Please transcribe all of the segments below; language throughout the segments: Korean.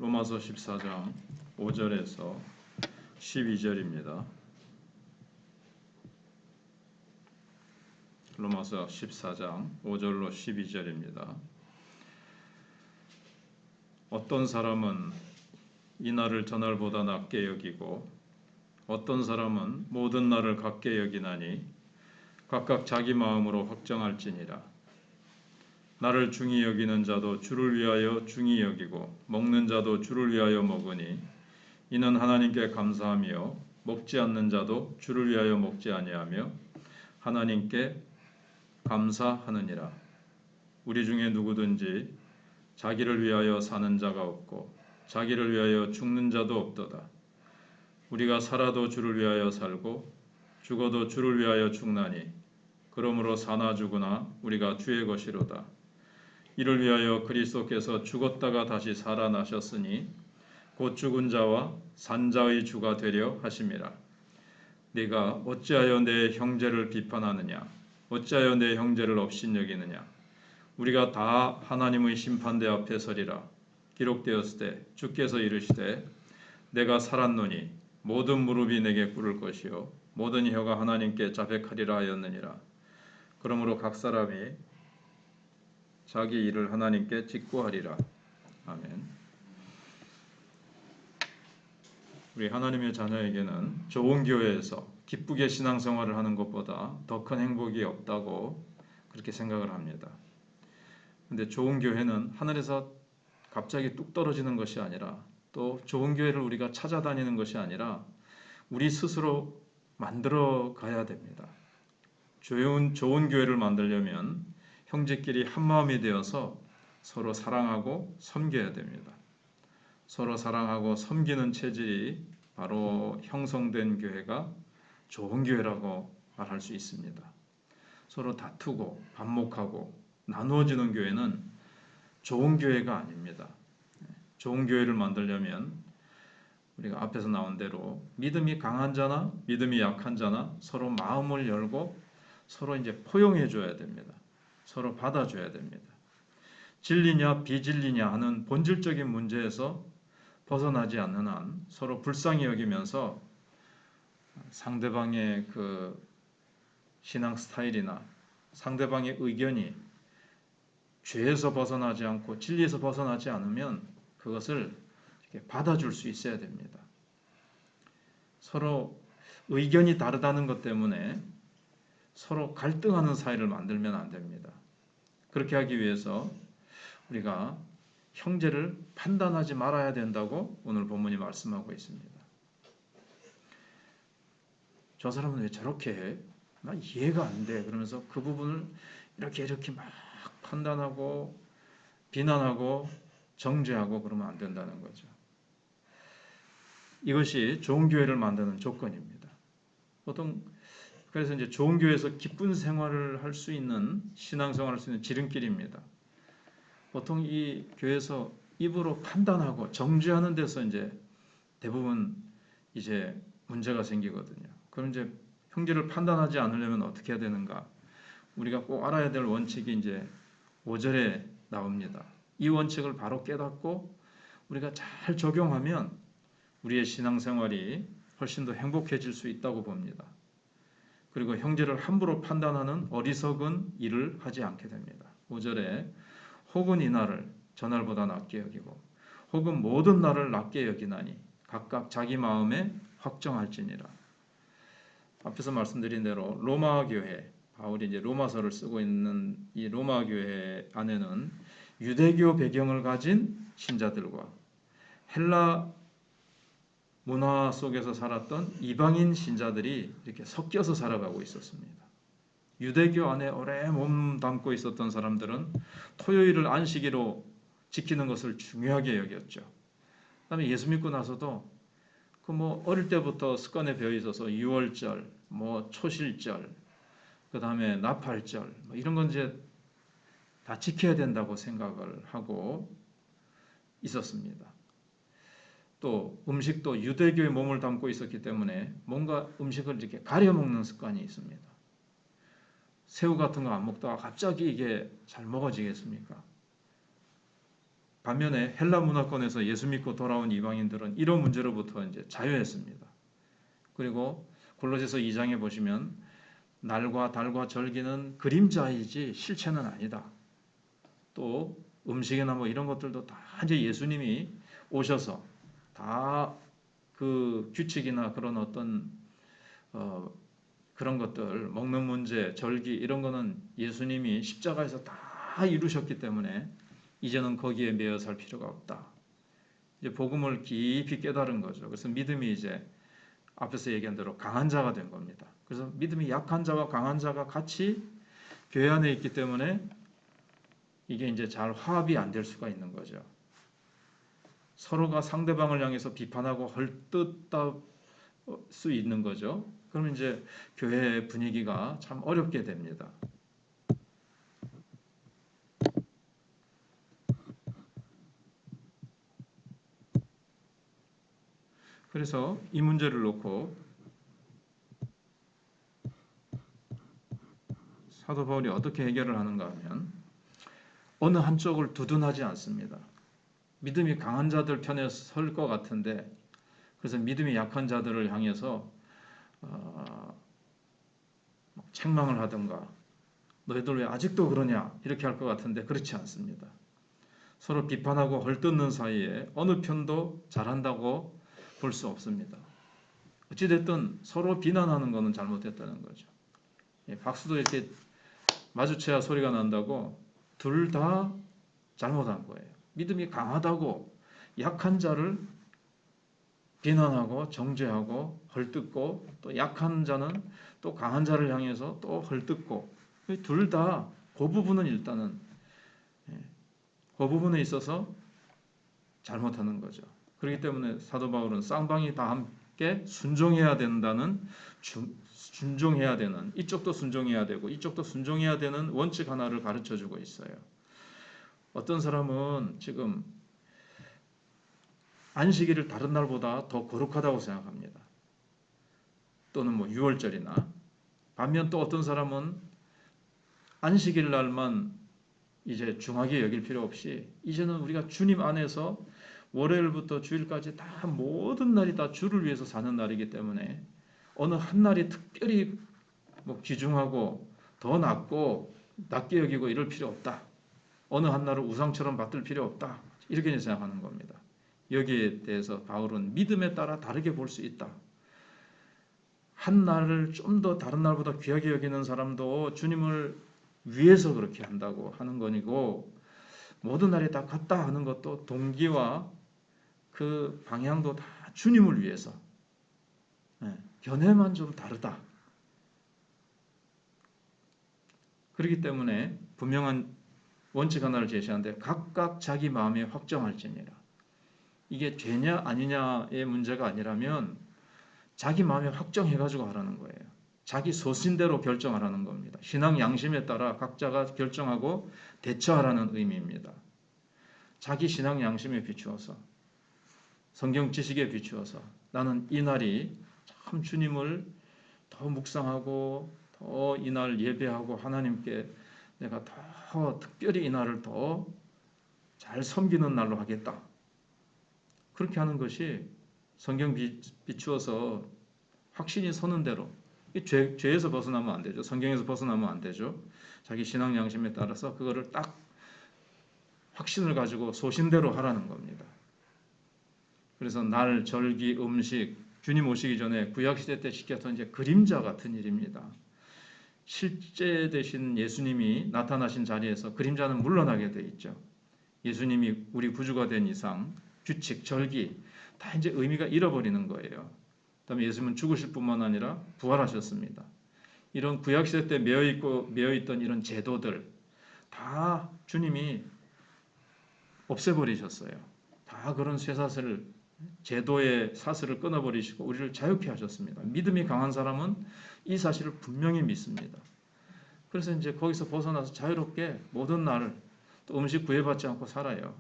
로마서 14장 5절에서 12절입니다. 로마서 14장 5절로 12절입니다. 어떤 사람은 이 날을 저날보다 낮게 여기고 어떤 사람은 모든 날을 같게 여기나니 각각 자기 마음으로 확정할지니라. 나를 중히 여기는 자도 주를 위하여 중히 여기고 먹는 자도 주를 위하여 먹으니 이는 하나님께 감사하며 먹지 않는 자도 주를 위하여 먹지 아니하며 하나님께 감사하느니라. 우리 중에 누구든지 자기를 위하여 사는 자가 없고 자기를 위하여 죽는 자도 없도다. 우리가 살아도 주를 위하여 살고 죽어도 주를 위하여 죽나니 그러므로 사나 죽으나 우리가 주의 것이로다. 이를 위하여 그리스도께서 죽었다가 다시 살아나셨으니 곧 죽은 자와 산 자의 주가 되려 하심이라. 네가 어찌하여 내 형제를 비판하느냐? 어찌하여 내 형제를 업신여기느냐? 우리가 다 하나님의 심판대 앞에 서리라. 기록되었을 때 주께서 이르시되 내가 살았노니 모든 무릎이 내게 꿇을 것이요 모든 혀가 하나님께 자백하리라 하였느니라. 그러므로 각 사람이 자기 일을 하나님께 직구하리라. 아멘. 우리 하나님의 자녀에게는 좋은 교회에서 기쁘게 신앙생활을 하는 것보다 더 큰 행복이 없다고 그렇게 생각을 합니다. 근데 좋은 교회는 하늘에서 갑자기 뚝 떨어지는 것이 아니라 또 좋은 교회를 우리가 찾아다니는 것이 아니라 우리 스스로 만들어 가야 됩니다. 좋은 교회를 만들려면 형제끼리 한마음이 되어서 서로 사랑하고 섬겨야 됩니다. 서로 사랑하고 섬기는 체질이 바로 형성된 교회가 좋은 교회라고 말할 수 있습니다. 서로 다투고 반목하고 나누어지는 교회는 좋은 교회가 아닙니다. 좋은 교회를 만들려면 우리가 앞에서 나온 대로 믿음이 강한 자나 믿음이 약한 자나 서로 마음을 열고 서로 이제 포용해 줘야 됩니다. 서로 받아줘야 됩니다. 진리냐 비진리냐 하는 본질적인 문제에서 벗어나지 않는 한 서로 불쌍히 여기면서 상대방의 그 신앙 스타일이나 상대방의 의견이 죄에서 벗어나지 않고 진리에서 벗어나지 않으면 그것을 이렇게 받아줄 수 있어야 됩니다. 서로 의견이 다르다는 것 때문에 서로 갈등하는 사이를 만들면 안 됩니다. 그렇게 하기 위해서 우리가 형제를 판단하지 말아야 된다고 오늘 본문이 말씀하고 있습니다. 저 사람은 왜 저렇게 해? 나 이해가 안 돼. 그러면서 그 부분을 이렇게 막 판단하고 비난하고 정죄하고 그러면 안 된다는 거죠. 이것이 좋은 교회를 만드는 조건입니다. 보통 그래서 이제 좋은 교회에서 기쁜 생활을 할 수 있는 신앙생활을 할 수 있는 지름길입니다. 보통 이 교회에서 입으로 판단하고 정죄하는 데서 이제 대부분 이제 문제가 생기거든요. 그럼 이제 형제를 판단하지 않으려면 어떻게 해야 되는가? 우리가 꼭 알아야 될 원칙이 이제 5절에 나옵니다. 이 원칙을 바로 깨닫고 우리가 잘 적용하면 우리의 신앙생활이 훨씬 더 행복해질 수 있다고 봅니다. 그리고 형제를 함부로 판단하는 어리석은 일을 하지 않게 됩니다. 5절에 혹은 이 날을 저날보다 낮게 여기고 혹은 모든 날을 낮게 여기나니 각각 자기 마음에 확정할지니라. 앞에서 말씀드린 대로 로마 교회, 바울이 이제 로마서를 쓰고 있는 이 로마 교회 안에는 유대교 배경을 가진 신자들과 헬라 문화 속에서 살았던 이방인 신자들이 이렇게 섞여서 살아가고 있었습니다. 유대교 안에 오래 몸담고 있었던 사람들은 토요일을 안식일로 지키는 것을 중요하게 여겼죠. 그다음에 예수 믿고 나서도 그 뭐 어릴 때부터 습관에 배어 있어서 유월절, 뭐 초실절, 그다음에 나팔절 뭐 이런 건 이제 다 지켜야 된다고 생각을 하고 있었습니다. 또 음식도 유대교의 몸을 담고 있었기 때문에 뭔가 음식을 이렇게 가려 먹는 습관이 있습니다. 새우 같은 거 안 먹다가 갑자기 이게 잘 먹어지겠습니까? 반면에 헬라 문화권에서 예수 믿고 돌아온 이방인들은 이런 문제로부터 이제 자유했습니다. 그리고 골로새서 2장에 보시면 날과 달과 절기는 그림자이지 실체는 아니다. 또 음식이나 뭐 이런 것들도 다 이제 예수님이 오셔서 다 그 규칙이나 그런 어떤 그런 것들 먹는 문제, 절기 이런 거는 예수님이 십자가에서 다 이루셨기 때문에 이제는 거기에 매여 살 필요가 없다. 이제 복음을 깊이 깨달은 거죠. 그래서 믿음이 이제 앞에서 얘기한 대로 강한 자가 된 겁니다. 그래서 믿음이 약한 자와 강한 자가 같이 교회 안에 있기 때문에 이게 이제 잘 화합이 안 될 수가 있는 거죠. 서로가 상대방을 향해서 비판하고 헐뜯다 수 있는 거죠. 그러면 이제 교회 분위기가 참 어렵게 됩니다. 그래서 이 문제를 놓고 사도 바울이 어떻게 해결을 하는가 하면 어느 한쪽을 두둔하지 않습니다. 믿음이 강한 자들 편에 설 것 같은데 그래서 믿음이 약한 자들을 향해서 책망을 하든가 너희들 왜 아직도 그러냐 이렇게 할 것 같은데 그렇지 않습니다. 서로 비판하고 헐뜯는 사이에 어느 편도 잘한다고 볼 수 없습니다. 어찌됐든 서로 비난하는 것은 잘못됐다는 거죠. 박수도 이렇게 마주쳐야 소리가 난다고 둘 다 잘못한 거예요. 믿음이 강하다고 약한 자를 비난하고 정죄하고 헐뜯고 또 약한 자는 또 강한 자를 향해서 또 헐뜯고 둘 다 그 부분은 일단은 그 부분에 있어서 잘못하는 거죠. 그렇기 때문에 사도 바울은 쌍방이 다 함께 순종해야 된다는 순종해야 되는 이쪽도 순종해야 되고 이쪽도 순종해야 되는 원칙 하나를 가르쳐 주고 있어요. 어떤 사람은 지금 안식일을 다른 날보다 더 거룩하다고 생각합니다. 또는 뭐 6월절이나 반면 또 어떤 사람은 안식일 날만 이제 중하게 여길 필요 없이 이제는 우리가 주님 안에서 월요일부터 주일까지 다 모든 날이 다 주를 위해서 사는 날이기 때문에 어느 한 날이 특별히 뭐 귀중하고 더 낮게 여기고 이럴 필요 없다. 어느 한 날을 우상처럼 받들 필요 없다. 이렇게 생각하는 겁니다. 여기에 대해서 바울은 믿음에 따라 다르게 볼 수 있다. 한 날을 좀 더 다른 날보다 귀하게 여기는 사람도 주님을 위해서 그렇게 한다고 하는 거니고 모든 날이 다 같다 하는 것도 동기와 그 방향도 다 주님을 위해서 견해만 좀 다르다. 그렇기 때문에 분명한 원칙 하나를 제시하는데 각각 자기 마음에 확정할지니라. 이게 죄냐 아니냐의 문제가 아니라면 자기 마음에 확정해가지고 하라는 거예요. 자기 소신대로 결정하라는 겁니다. 신앙 양심에 따라 각자가 결정하고 대처하라는 의미입니다. 자기 신앙 양심에 비추어서 성경 지식에 비추어서 나는 이 날이 참 주님을 더 묵상하고 더 이 날 예배하고 하나님께 내가 더 특별히 이 날을 더 잘 섬기는 날로 하겠다. 그렇게 하는 것이 성경 비추어서 확신이 서는 대로 죄에서 벗어나면 안 되죠. 성경에서 벗어나면 안 되죠. 자기 신앙 양심에 따라서 그거를 딱 확신을 가지고 소신대로 하라는 겁니다. 그래서 날, 절기, 음식, 주님 오시기 전에 구약시대 때 지켰던 이제 그림자 같은 일입니다. 실제 되신 예수님이 나타나신 자리에서 그림자는 물러나게 돼 있죠. 예수님이 우리 구주가 된 이상 규칙, 절기 다 이제 의미가 잃어버리는 거예요. 그다음에 예수님은 죽으실 뿐만 아니라 부활하셨습니다. 이런 구약시대 때 매여있던 이런 제도들 다 주님이 없애버리셨어요. 다 그런 쇠사슬을 제도의 사슬을 끊어버리시고 우리를 자유케 하셨습니다. 믿음이 강한 사람은 이 사실을 분명히 믿습니다. 그래서 이제 거기서 벗어나서 자유롭게 모든 날을 또 음식 구애받지 않고 살아요.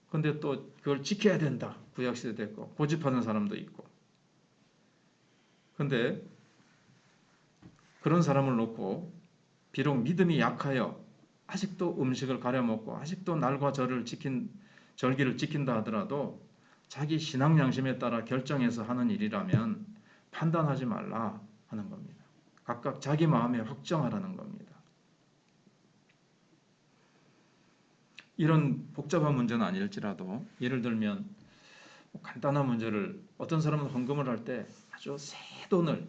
근데 또 그걸 지켜야 된다. 구약시대 됐고 고집하는 사람도 있고. 근데 그런 사람을 놓고 비록 믿음이 약하여 아직도 음식을 가려 먹고 아직도 날과 절기를 지킨다 하더라도 자기 신앙 양심에 따라 결정해서 하는 일이라면 판단하지 말라 하는 겁니다. 각각 자기 마음에 확정하라는 겁니다. 이런 복잡한 문제는 아닐지라도 예를 들면 간단한 문제를 어떤 사람은 헌금을 할 때 아주 새 돈을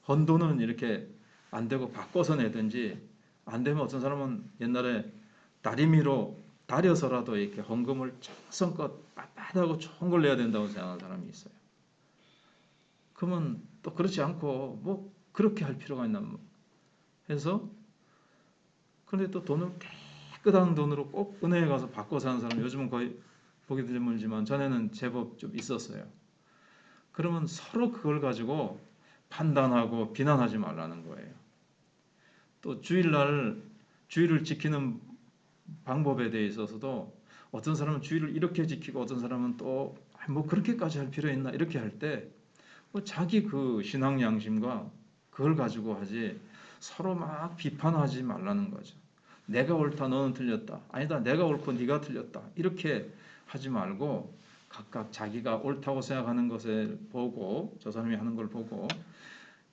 헌돈은 이렇게 안 되고 바꿔서 내든지 안 되면 어떤 사람은 옛날에 다리미로 다려서라도 이렇게 헌금을 정성껏 빳빳하고 좋은 걸 내야 된다고 생각하는 사람이 있어요. 그러면 또 그렇지 않고 뭐 그렇게 할 필요가 있나 해서 그런데 또 돈을 깨끗한 돈으로 꼭 은행에 가서 바꿔 사는 사람 요즘은 거의 보기 드물지만 전에는 제법 좀 있었어요. 그러면 서로 그걸 가지고 판단하고 비난하지 말라는 거예요. 또 주의를 지키는 방법에 대해 있어서도 어떤 사람은 주의를 이렇게 지키고 어떤 사람은 또 뭐 그렇게까지 할 필요 있나 이렇게 할 때 뭐 자기 그 신앙 양심과 그걸 가지고 하지 서로 막 비판하지 말라는 거죠. 내가 옳다 너는 틀렸다 아니다 내가 옳고 네가 틀렸다 이렇게 하지 말고 각각 자기가 옳다고 생각하는 것을 보고 저 사람이 하는 걸 보고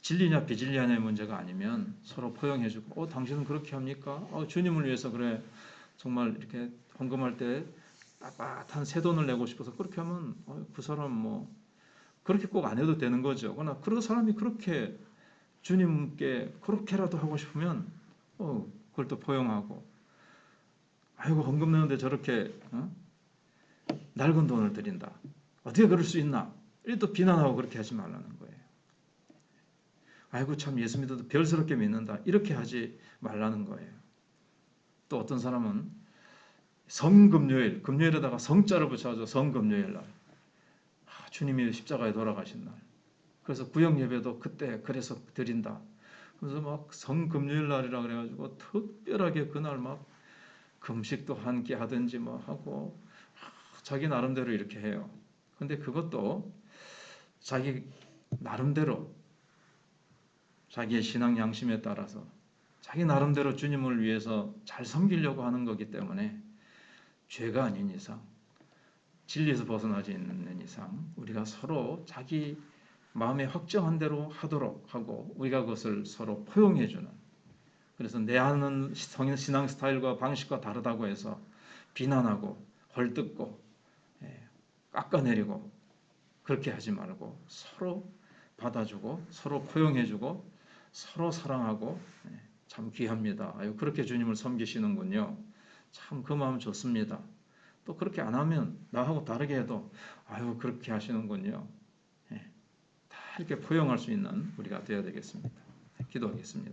진리냐 비진리냐의 문제가 아니면 서로 포용해주고 당신은 그렇게 합니까? 주님을 위해서 그래 정말 이렇게 헌금할 때 빳빳한 새 돈을 내고 싶어서 그렇게 하면 그 사람 뭐 그렇게 꼭 안 해도 되는 거죠. 그러나 그 사람이 그렇게 주님께 그렇게라도 하고 싶으면 그걸 또 포용하고 아이고 헌금 내는데 저렇게 낡은 돈을 드린다. 어떻게 그럴 수 있나? 이렇게 또 비난하고 그렇게 하지 말라는 거예요. 아이고 참 예수 믿어도 별스럽게 믿는다. 이렇게 하지 말라는 거예요. 또 어떤 사람은 성금요일, 금요일에다가 성자를 붙여가지고 성금요일 날 주님이 십자가에 돌아가신 날 그래서 구역 예배도 그때 그래서 드린다. 그래서 막 성금요일 날이라 그래가지고 특별하게 그날 막 금식도 한 끼 하든지 뭐 하고 자기 나름대로 이렇게 해요. 근데 그것도 자기 나름대로 자기의 신앙 양심에 따라서 자기 나름대로 주님을 위해서 잘 섬기려고 하는 거기 때문에 죄가 아닌 이상 진리에서 벗어나지 않는 이상 우리가 서로 자기 마음에 확정한 대로 하도록 하고 우리가 그것을 서로 포용해 주는 그래서 내 하는 신앙 스타일과 방식과 다르다고 해서 비난하고 헐뜯고 깎아내리고 그렇게 하지 말고 서로 받아주고 서로 포용해주고 서로 사랑하고 참 귀합니다. 아유 그렇게 주님을 섬기시는군요. 참 그 마음 좋습니다. 또 그렇게 안 하면 나하고 다르게 해도 아유 그렇게 하시는군요. 다 이렇게 포용할 수 있는 우리가 되어야 되겠습니다. 기도하겠습니다.